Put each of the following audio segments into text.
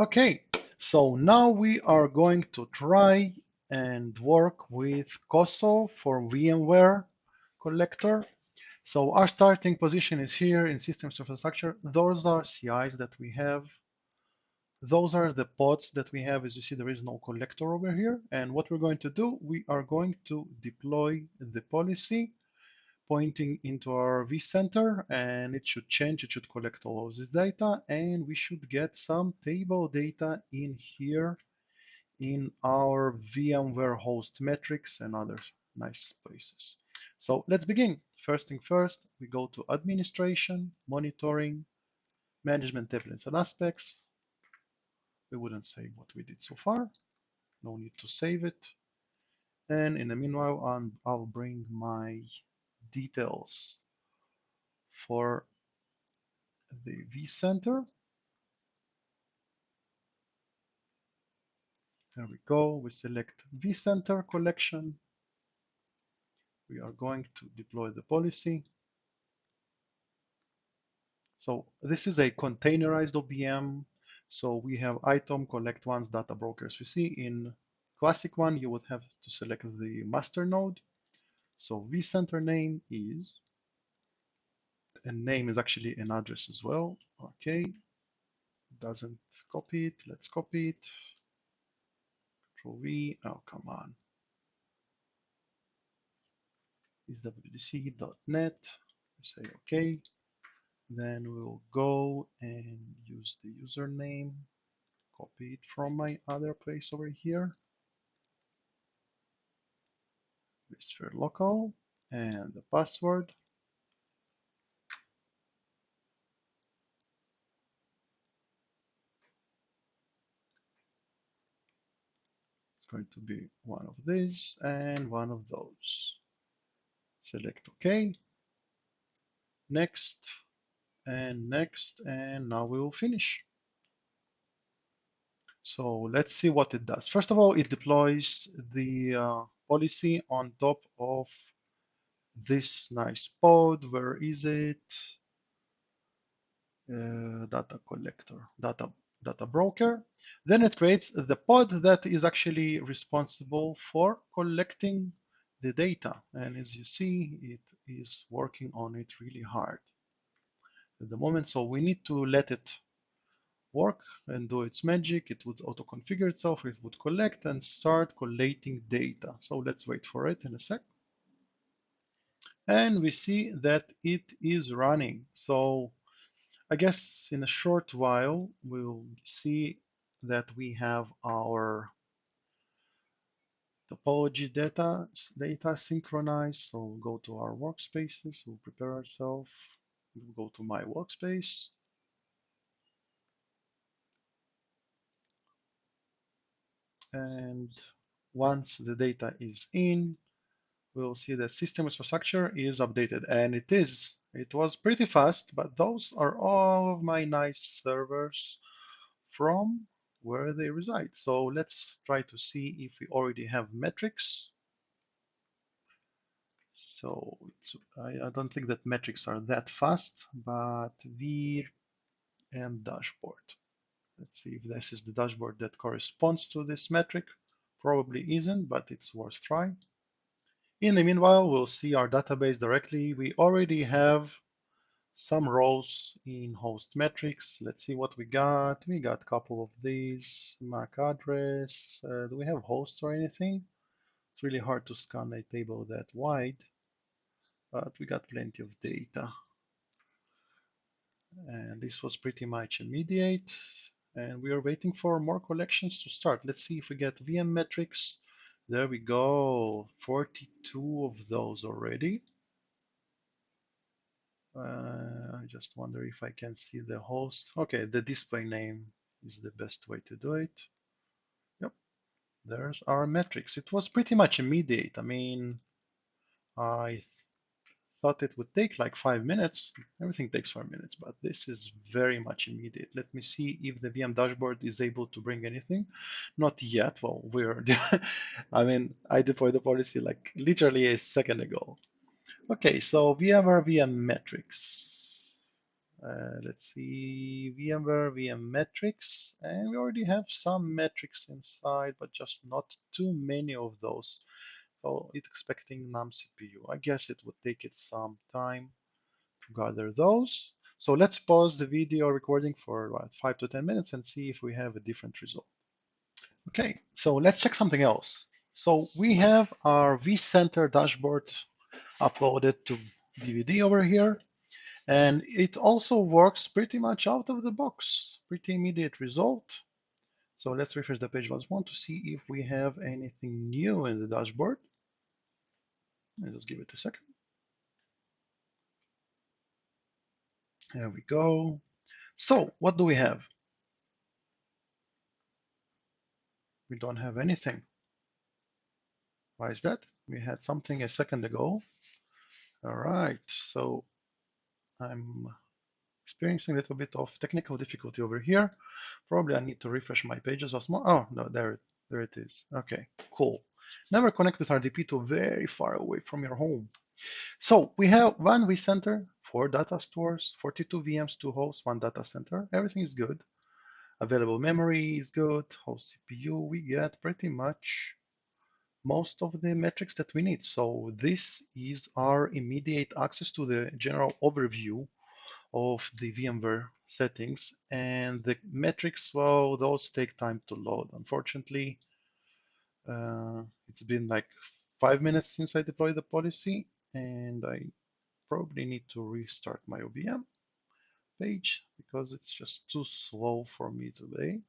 Okay, so now we are going to try and work with COSO for VMware collector. So our starting position is here in systems infrastructure. Those are CIs that we have. Those are the pods that we have. As you see, there is no collector over here. And what we're going to do, we are going to deploy the policy pointing into our vCenter, and it should change. It should collect all of this data, and we should get some table data in here in our VMware host metrics and other nice places. So let's begin. First thing first, we go to administration, monitoring, management templates and aspects. We wouldn't say what we did so far. No need to save it. And in the meanwhile, I'll bring my details for the vCenter. There we go. We select vCenter collection. We are going to deploy the policy. So this is a containerized OBM. So we have item collect ones data brokers. You see in classic one, you would have to select the master node. So vCenter name is, and name is actually an address as well. Okay, doesn't copy it. Let's copy it. Control V. Oh, come on. Is wwdc.net. Say okay. Then we'll go and use the username, copy it from my other place over here, vSphere local, and the password. It's going to be one of these and one of those. Select OK, next, and next, and now we will finish. So let's see what it does. First of all, it deploys the policy on top of this nice pod. Where is it? Data collector, data broker. Then it creates the pod that is actually responsible for collecting the data. And as you see, it is working on it really hard at the moment. So we need to let it work and do its magic. It would auto-configure itself. It would collect and start collating data. So let's wait for it in a sec. And we see that it is running. So I guess in a short while, we'll see that we have our topology data synchronized. So we'll go to our workspaces, we'll prepare ourselves, we'll go to my workspace. And once the data is in, we'll see that system infrastructure is updated, and it is. It was pretty fast, but those are all of my nice servers from where they reside. So let's try to see if we already have metrics. So I don't think that metrics are that fast, but VM dashboard. Let's see if this is the dashboard that corresponds to this metric. Probably isn't, but it's worth trying. In the meanwhile, we'll see our database directly. We already have some rows in host metrics. Let's see what we got. We got a couple of these. MAC address. Do we have hosts or anything? It's really hard to scan a table that wide, but we got plenty of data. And this was pretty much immediate. And we are waiting for more collections to start. Let's see if we get VM metrics. There we go, 42 of those already. I just wonder if I can see the host. Okay, the display name is the best way to do it. Yep, there's our metrics. It was pretty much immediate. I mean, I thought it would take like 5 minutes. Everything takes 5 minutes, but this is very much immediate. Let me see if the VM dashboard is able to bring anything. Not yet. Well, I mean, I deployed the policy like literally a second ago. Okay, so we have our VM metrics. Let's see, VMware, VM metrics, and we already have some metrics inside, but just not too many of those. So it's expecting NUM CPU. I guess it would take it some time to gather those. So let's pause the video recording for what, 5 to 10 minutes and see if we have a different result. Okay, so let's check something else. So we have our vCenter dashboard uploaded to DVD over here. And it also works pretty much out of the box, pretty immediate result. So let's refresh the page once more to see if we have anything new in the dashboard. I'll just give it a second. There we go. So what do we have? We don't have anything. Why is that? We had something a second ago. All right, so I'm experiencing a little bit of technical difficulty over here. Probably I need to refresh my pages as well. Oh, no, there it is. Okay, cool. Never connect with RDP to very far away from your home. So we have one vCenter, 4 data stores, 42 VMs, 2 hosts, 1 data center. Everything is good. Available memory is good. Host CPU, we get pretty much most of the metrics that we need. So this is our immediate access to the general overview of the VMware settings, and the metrics, well, those take time to load. Unfortunately, it's been like 5 minutes since I deployed the policy, and I probably need to restart my OBM page because it's just too slow for me today.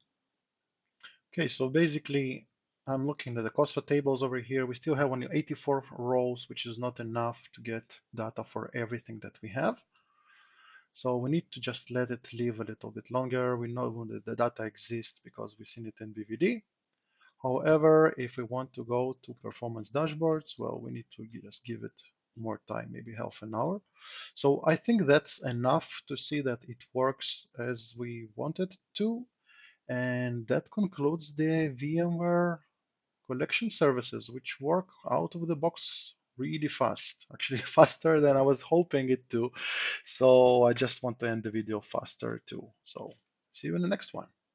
Okay, so basically, I'm looking at the COSO tables over here. We still have only 84 rows, which is not enough to get data for everything that we have. So we need to just let it live a little bit longer. We know that the data exists because we've seen it in BVD. However, if we want to go to performance dashboards, well, we need to just give it more time, maybe half an hour. So I think that's enough to see that it works as we wanted to. And that concludes the VMware collection services, which work out of the box really fast, actually faster than I was hoping it to. So I just want to end the video faster too. So see you in the next one.